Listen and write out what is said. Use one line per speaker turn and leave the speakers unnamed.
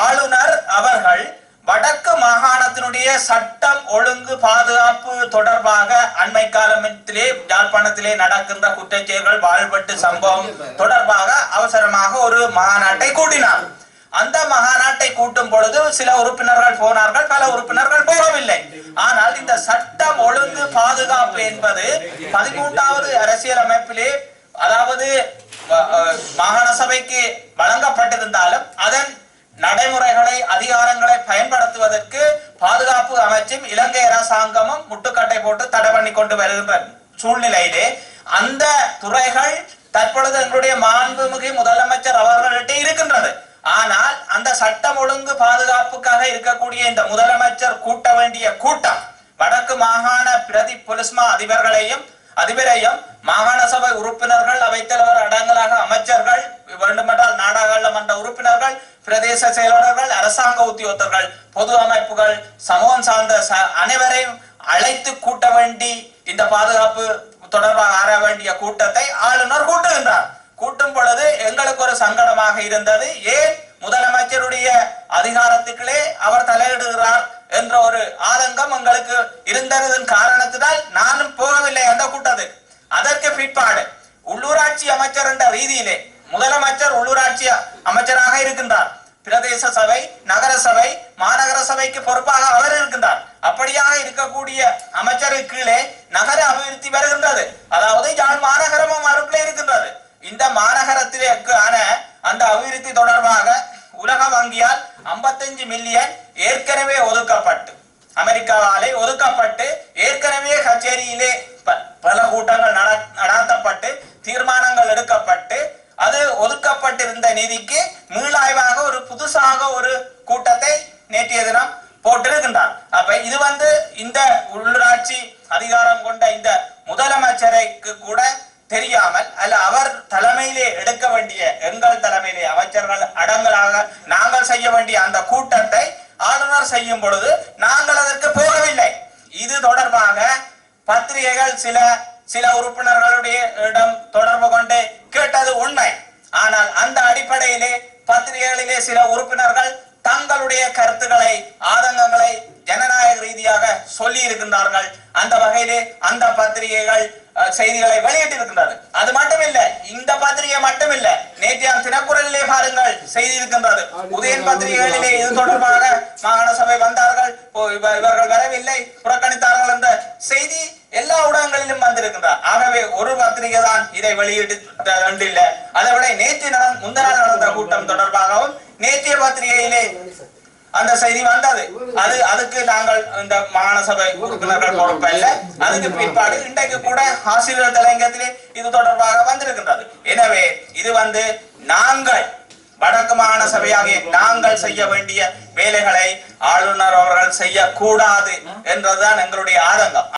ஆளுநர் அவர்கள் வடக்கு மாகாணத்தினுடைய சட்டம் ஒழுங்கு பாதுகாப்பு தொடர்பாக அண்மை காலத்திலே யாழ்ப்பாணத்திலே நடக்கின்ற குற்றச்செயல்கள் வாழ்வெட்டு சம்பவம் தொடர்பாக அவசரமாக ஒரு மாநாட்டை கூட்டினார். அந்த மகாநாட்டை கூட்டும் பொழுது சில உறுப்பினர்கள் போனார்கள், பல உறுப்பினர்கள் போகவில்லை. ஆனால் இந்த சட்டம் ஒழுங்கு பாதுகாப்பு என்பது 13வது அரசியலமைப்பிலே, அதாவது மாகாண சபைக்கு வழங்கப்பட்டிருந்தாலும் அதன் நடைமுறைகளை அதிகாரங்களை பயன்படுத்துவதற்கு பாதுகாப்பு அமைச்சும் இலங்கை அரசாங்கமும் முட்டுக்கட்டை போட்டு தடை பண்ணி கொண்டு வருகின்ற சூழ்நிலையிலே அந்த துறைகள் தற்பொழுது எங்களுடைய மாண்புமிகு முதலமைச்சர் அவர்கள்ட்ட இருக்கின்றது. ஆனால் அந்த சட்டம் ஒழுங்கு பாதுகாப்புக்காக இருக்கக்கூடிய இந்த முதலமைச்சர் கூட்ட வேண்டிய கூட்டம் வடக்கு மாகாண பிரதி பொலிஸ்மா அதிபரையும் மாகாண சபை உறுப்பினர்கள், அவைத்தலைவர் அடங்கலாக அமைச்சர்கள், வேண்டுமென்றால் நாடாளுமன்ற உறுப்பினர்கள், பிரதேச செயலாளர்கள், அரசாங்க உத்தியோகத்தர்கள், பொது அமைப்புகள், சமூகம் சார்ந்த அனைவரையும் அழைத்து கூட்ட வேண்டி இந்த பாதுகாப்பு தொடர்பாக ஆற வேண்டிய கூட்டத்தை ஆளுநர் கூட்டுகின்றார். கூட்டும் பொழுது எங்களுக்கு ஒரு சங்கடமாக இருந்தது. ஏன் முதலமைச்சருடைய அதிகாரத்துக்களே அவர் தலையிடுகிறார் என்ற ஒரு ஆதங்கம் எங்களுக்கு இருந்ததன் காரணத்தினால் நானும் போகவில்லை அந்த கூட்டத்துக்கு. அதற்கு பிற்பாடு உள்ளூராட்சி அமைச்சர் என்ற ரீதியிலே முதலமைச்சர் உள்ளூராட்சி அமைச்சராக இருக்கின்றார். பிரதேச சபை, நகர சபை, மாநகர சபைக்கு பொறுப்பாக அவர் இருக்கின்றார். அப்படியாக இருக்கக்கூடிய அமைச்சருக்கு கீழே நகர அபிவிருத்தி வருகின்றது. அதாவது யாழ் மாநகரமும் அருகிலே இருக்கின்றது. இந்த மாநகரத்திற்கான அந்த அபிவிருத்தி தொடர்பாக உலக வங்கியால் 55 மில்லியன் ஏற்கனவே ஒதுக்கப்பட்டு, அமெரிக்காவாலே ஒதுக்கப்பட்டு, ஏற்கனவே கச்சேரியிலே பல கூட்டங்கள் நடத்தப்பட்டு தீர்மானங்கள் எடுக்கப்பட்டு அது ஒதுக்கப்பட்டிருந்த நிதிக்கு மீளாய்வாக ஒரு புதுசாக ஒரு கூட்டத்தை நேற்றைய தினம் போட்டிருக்கின்றார். அப்ப இது இந்த உள்ளூராட்சி அதிகாரம் கொண்ட இந்த முதலமைச்சருக்கு கூட தெரியாமல் அல்ல, அவர் தலைமையிலே எடுக்க வேண்டிய, எங்கள் தலைமையிலே அமைச்சர்கள் அடங்கலாக நாங்கள் செய்ய வேண்டிய அந்த கூட்டத்தை ஆளுநர் செய்யும் பொழுது நாங்கள் அதற்கு போகவில்லை. இது தொடர்பாக பத்திரிகைகள் சில உறுப்பினர்களுடைய இடம் தொடர்பு கொண்டு கேட்டது உண்மை. ஆனால் அந்த அடிப்படையிலே பத்திரிகைகளிலே சில உறுப்பினர்கள் தங்களுடைய கருத்துக்களை, ஆதங்கங்களை ஜனநாயக ரீதியாக சொல்லி இருக்கின்றார்கள். அந்த வகையிலே அந்த பத்திரிகைகள் செய்திகளை வெளியிட்டிருக்கின்றது. அது மட்டுமில்லை, இந்த பத்திரிகை மட்டுமில்லை, நேற்றைய தினக்குரலிலே பாருங்கள் செய்தி இருக்கின்றது. உதயன் பத்திரிகைகளிலே இது தொடர்பாக மாகாண சபை வந்தார்கள், இவர்கள் வரவில்லை, புறக்கணித்தார்கள் என்ற செய்தி எல்லா ஊடகங்களிலும் வந்திருக்கின்றார். ஆகவே ஒரு பத்திரிகை தான் இதை வெளியிட்டு, அதை விட முந்தநாள் நடந்த கூட்டம் தொடர்பாகவும் நேற்றைய பத்திரிகையிலே அந்த செய்தி வந்தது. அதுக்கு நாங்கள் இந்த மாகாண சபை உறுப்பினர்கள் பொறுப்பல்ல. அதுக்கு பிற்பாடு இன்றைக்கு கூட ஆசிரியர் தலையங்கத்திலே இது தொடர்பாக வந்திருக்கின்றது. எனவே இது நாங்கள் வடக்கு மாகாண சபையாகிய நாங்கள் செய்ய வேண்டிய வேலைகளை ஆளுநர் அவர்கள் செய்யக்கூடாது என்றதுதான் எங்களுடைய ஆதங்கம்.